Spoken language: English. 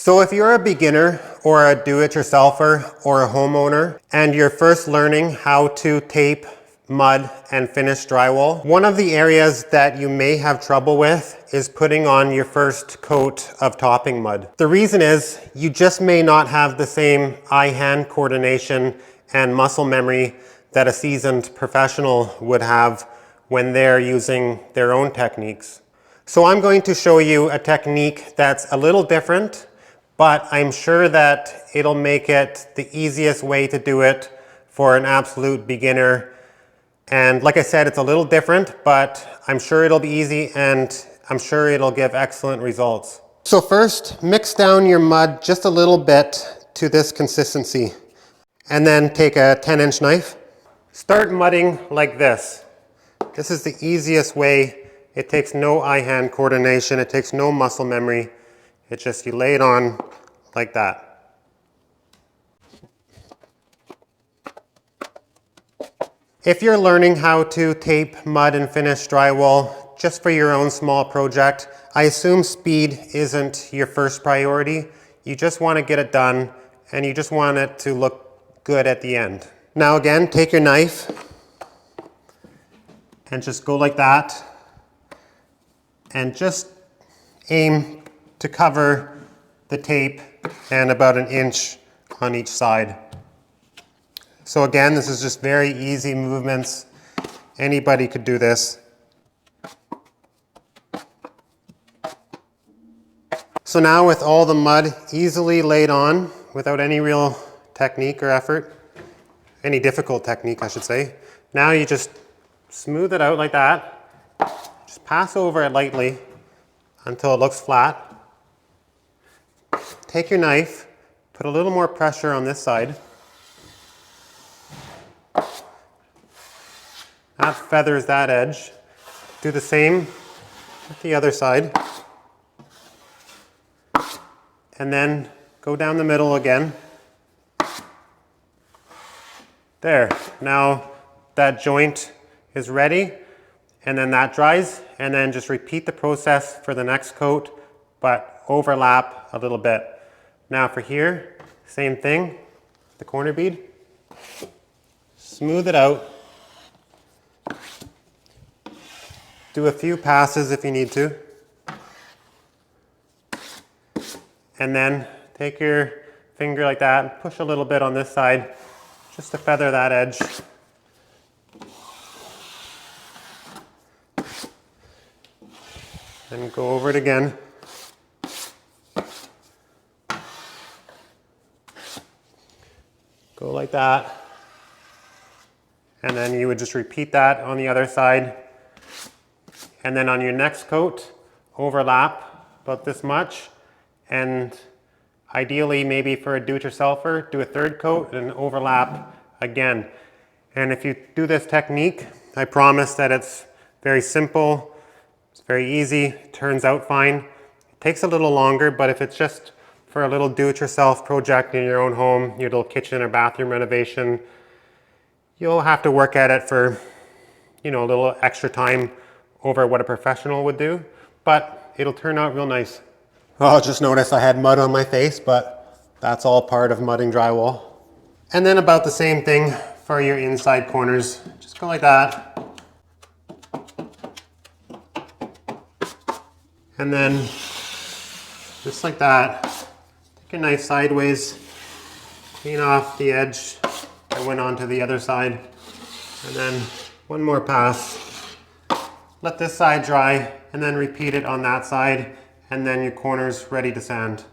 So if you're a beginner or a do-it-yourselfer or a homeowner and you're first learning how to tape, mud, and finish drywall, one of the areas that you may have trouble with is putting on your first coat of topping mud. The reason is you just may not have the same eye-hand coordination and muscle memory that a seasoned professional would have when they're using their own techniques. So I'm going to show you a technique that's a little different, but I'm sure that it'll make it the easiest way to do it for an absolute beginner. And like I said, it's a little different, but I'm sure it'll be easy and I'm sure it'll give excellent results. So first, mix down your mud just a little bit to this consistency. And then take a 10-inch knife. Start mudding like this. This is the easiest way. It takes no eye-hand coordination. It takes no muscle memory. It's just you lay it on like that. If you're learning how to tape, mud, and finish drywall just for your own small project, I assume speed isn't your first priority. You just want to get it done and you just want it to look good at the end. Now again, take your knife and just go like that and just aim to cover the tape and about 1 inch on each side. So again, this is just very easy movements. Anybody could do this. So now with all the mud easily laid on without any real technique or effort, any difficult technique I should say, now you just smooth it out like that. Just pass over it lightly until it looks flat. Take your knife, put a little more pressure on this side. That feathers that edge. Do the same with the other side. And then go down the middle again. There, now that joint is ready, and then that dries, and then just repeat the process for the next coat, but overlap a little bit. Now for here, same thing, the corner bead. Smooth it out. Do a few passes if you need to. And then take your finger like that and push a little bit on this side just to feather that edge. And go over it again. Go like that. And then you would just repeat that on the other side. And then on your next coat, overlap about this much. And ideally, maybe for a do-it-yourselfer, do a third coat and overlap again. And if you do this technique, I promise that it's very simple, it's very easy, turns out fine. It takes a little longer, but if it's just for a little do-it-yourself project in your own home, your little kitchen or bathroom renovation, you'll have to work at it for, a little extra time over what a professional would do, but it'll turn out real nice. Oh, just noticed I had mud on my face, but that's all part of mudding drywall. And then about the same thing for your inside corners. Just go like that. And then just like that. Take a knife sideways, clean off the edge that went onto the other side. And then one more pass. Let this side dry and then repeat it on that side, and then your corner's ready to sand.